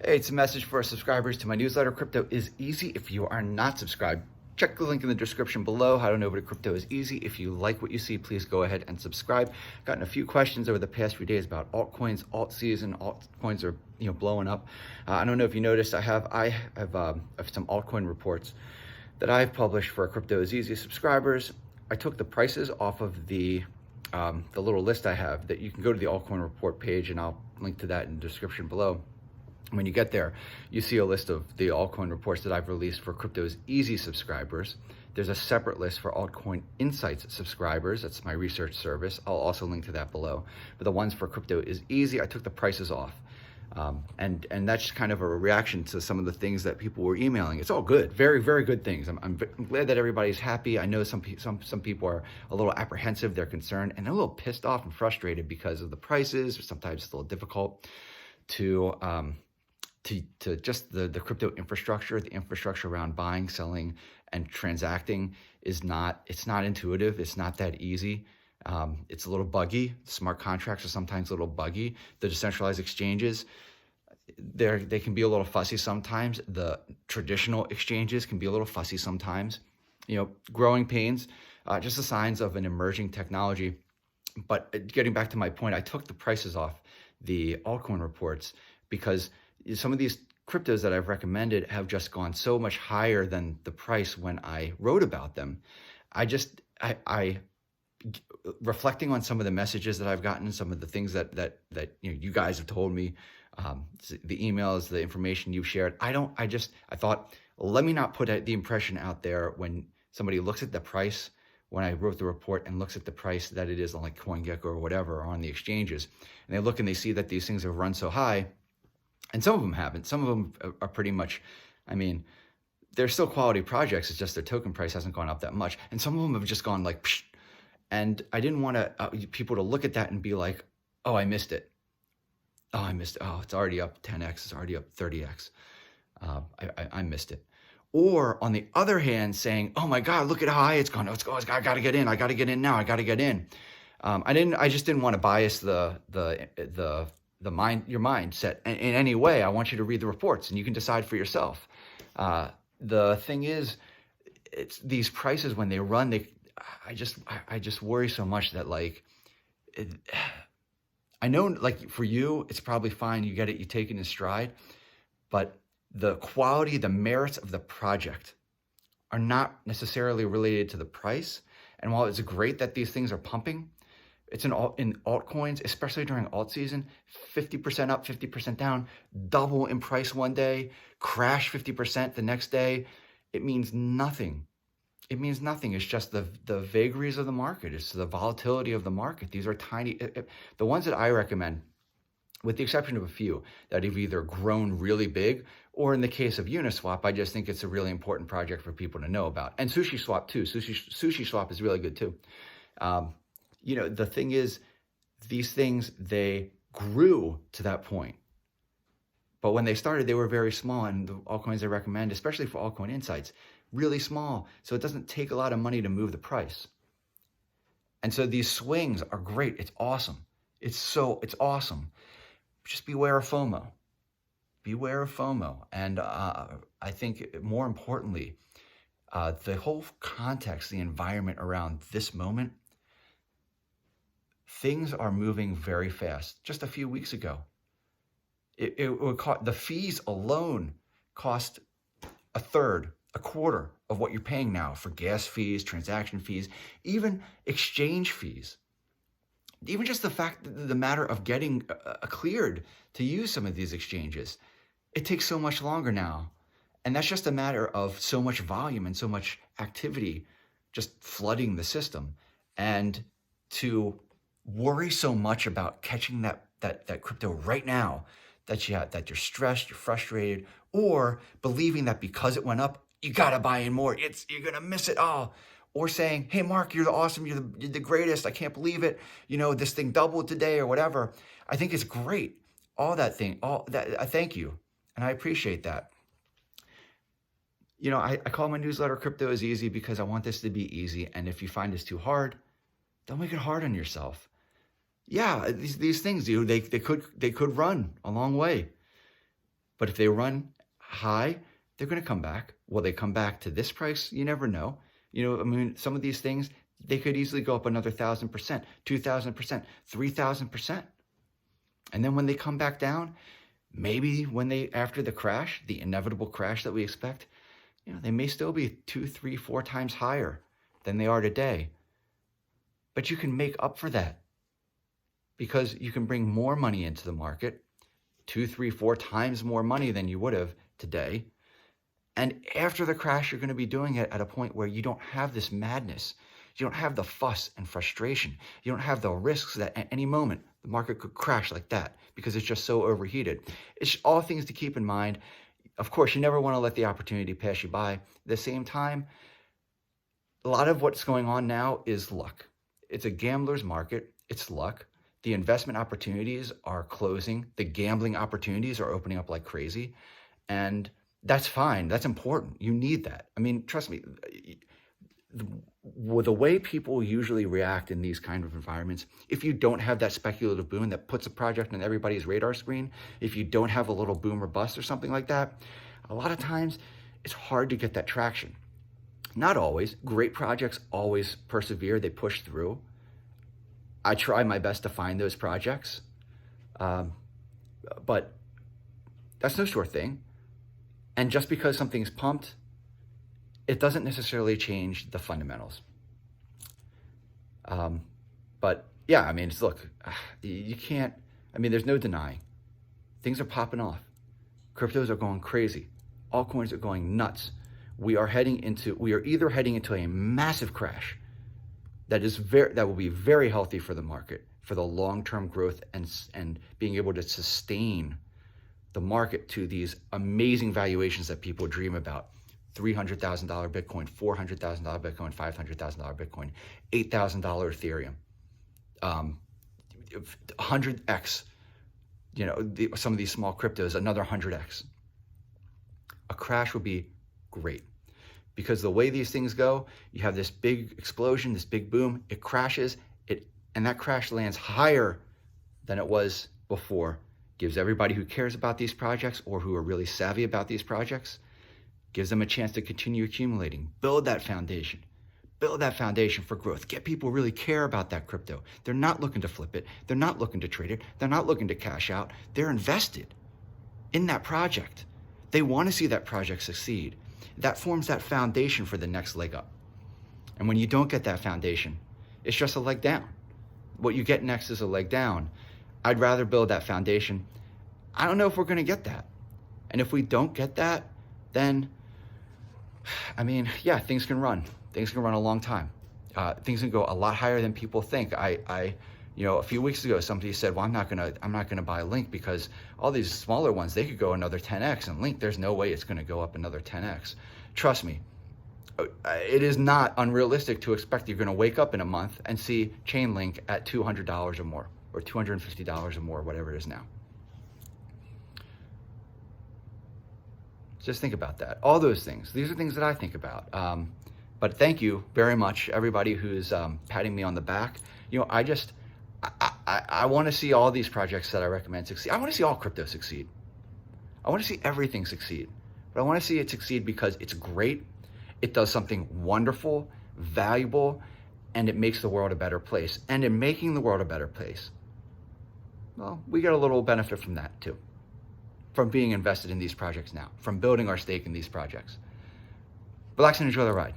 Hey, it's a message for our subscribers to my newsletter. Crypto is easy. If you are not subscribed, check the link in the description below. How to know what crypto is easy. If you like what you see, please go ahead and subscribe. Gotten a few questions over the past few days about altcoins, Altseason. Altcoins are blowing up. I don't know if you noticed. I have some altcoin reports that I've published for Crypto is Easy subscribers. I took the prices off of the little list I have that you can go to the altcoin report page, and I'll link to that in the description below. When you get there, you see a list of the altcoin reports that I've released for Crypto is Easy subscribers. There's a separate list for Altcoin Insights subscribers. That's my research service. I'll also link to that below. But the ones for Crypto is Easy, I took the prices off. And that's kind of a reaction to some of the things that people were emailing. It's all good, very, very good things. I'm glad that everybody's happy. I know some people are a little apprehensive, they're concerned, and they're a little pissed off and frustrated because of the prices. Sometimes it's a little difficult to just the crypto infrastructure. The infrastructure around buying, selling, and transacting it's not intuitive. It's not that easy. It's a little buggy. Smart contracts are sometimes a little buggy. The decentralized exchanges, they can be a little fussy sometimes. The traditional exchanges can be a little fussy sometimes. Growing pains, just the signs of an emerging technology. But getting back to my point, I took the prices off the altcoin reports because some of these cryptos that I've recommended have just gone so much higher than the price when I wrote about them. I reflecting on some of the messages that I've gotten, some of the things that you guys have told me, the emails, the information you've shared. I thought, let me not put the impression out there when somebody looks at the price when I wrote the report and looks at the price that it is on like CoinGecko or whatever, or on the exchanges, and they look and they see that these things have run so high. And some of them haven't. Some of them are pretty much, they're still quality projects. It's just their token price hasn't gone up that much. And some of them have just gone like, psh. And I didn't want people to look at that and be like, oh, I missed it. Oh, I missed it. Oh, it's already up 10x. It's already up 30x. I missed it. Or on the other hand, saying, oh my God, look at how high it's gone. I got to get in. I got to get in now. I got to get in. I just didn't want to bias your mindset in any way. I want you to read the reports and you can decide for yourself. The thing is, it's these prices when they run, I just worry so much that I know for you, it's probably fine. You get it, you take it in stride, but the quality, the merits of the project are not necessarily related to the price. And while it's great that these things are pumping, it's in altcoins, especially during alt season, 50% up, 50% down, double in price one day, crash 50% the next day. It means nothing. It means nothing. It's just the vagaries of the market. It's the volatility of the market. These are tiny. The ones that I recommend, with the exception of a few that have either grown really big, or in the case of Uniswap, I just think it's a really important project for people to know about. And SushiSwap too. SushiSwap is really good too. The thing is, these things, they grew to that point. But when they started, they were very small, and the altcoins I recommend, especially for Altcoin Insights, really small. So it doesn't take a lot of money to move the price. And so these swings are great. It's awesome. It's awesome. Just beware of FOMO. Beware of FOMO. And I think more importantly, the whole context, the environment around this moment, things are moving very fast. Just a few weeks ago, the fees alone cost a third, a quarter of what you're paying now for gas fees, transaction fees, even exchange fees. Even just the matter of getting cleared to use some of these exchanges, it takes so much longer now. And that's just a matter of so much volume and so much activity just flooding the system. And to worry so much about catching that crypto right now, that you're stressed, you're frustrated, or believing that because it went up, you gotta buy in more. You're gonna miss it all. Or saying, hey, Mark, you're awesome. You're the greatest. I can't believe it. This thing doubled today or whatever. I think it's great. All that, I thank you. And I appreciate that. I call my newsletter Crypto is Easy because I want this to be easy. And if you find this too hard, don't make it hard on yourself. Yeah, these things, they could run a long way. But if they run high, they're going to come back. Will they come back to this price? You never know. I mean, some of these things, they could easily go up another 1,000%, 2,000%, 3,000%. And then when they come back down, maybe after the crash, the inevitable crash that we expect, they may still be 2, 3, 4 times higher than they are today. But you can make up for that because you can bring more money into the market, 2, 3, 4 times more money than you would have today. And after the crash, you're going to be doing it at a point where you don't have this madness. You don't have the fuss and frustration. You don't have the risks that at any moment the market could crash like that because it's just so overheated. It's all things to keep in mind. Of course, you never want to let the opportunity pass you by. At the same time, a lot of what's going on now is luck. It's a gambler's market. It's luck. The investment opportunities are closing. The gambling opportunities are opening up like crazy. And that's fine. That's important. You need that. I mean, trust me, the way people usually react in these kind of environments, if you don't have that speculative boom that puts a project on everybody's radar screen, if you don't have a little boom or bust or something like that, a lot of times it's hard to get that traction. Not always. Great projects always persevere. They push through. I try my best to find those projects, but that's no sure thing. And just because something's pumped, it doesn't necessarily change the fundamentals. But yeah, I mean, look, you can't, I mean, there's no denying. Things are popping off. Cryptos are going crazy. Altcoins are going nuts. We are either heading into a massive crash that will be very healthy for the market, for the long-term growth and being able to sustain the market to these amazing valuations that people dream about. $300,000 Bitcoin, $400,000 Bitcoin, $500,000 Bitcoin, $8,000 Ethereum, 100x, some of these small cryptos, another 100x. A crash would be great because the way these things go, you have this big explosion, this big boom, it crashes, and that crash lands higher than it was before. Gives everybody who cares about these projects or who are really savvy about these projects, gives them a chance to continue accumulating, build that foundation for growth. Get people really care about that crypto. They're not looking to flip it. They're not looking to trade it. They're not looking to cash out. They're invested in that project. They want to see that project succeed. That forms that foundation for the next leg up. And when you don't get that foundation, it's just a leg down. What you get next is a leg down. I'd rather build that foundation. I don't know if we're going to get that. And if we don't get that, then, I mean, yeah, things can run. Things can run a long time. Things can go a lot higher than people think. A few weeks ago, somebody said, well, I'm not gonna buy Link because all these smaller ones, they could go another 10x, and Link, there's no way it's gonna go up another 10x. Trust me, it is not unrealistic to expect you're gonna wake up in a month and see Chainlink at $200 or more, or $250 or more, whatever it is now. Just think about that. All those things. These are things that I think about. But thank you very much, everybody who's patting me on the back. I want to see all these projects that I recommend succeed. I want to see all crypto succeed. I want to see everything succeed. But I want to see it succeed because it's great. It does something wonderful, valuable, and it makes the world a better place. And in making the world a better place, well, we get a little benefit from that too. From being invested in these projects now, from building our stake in these projects. Relax and enjoy the ride.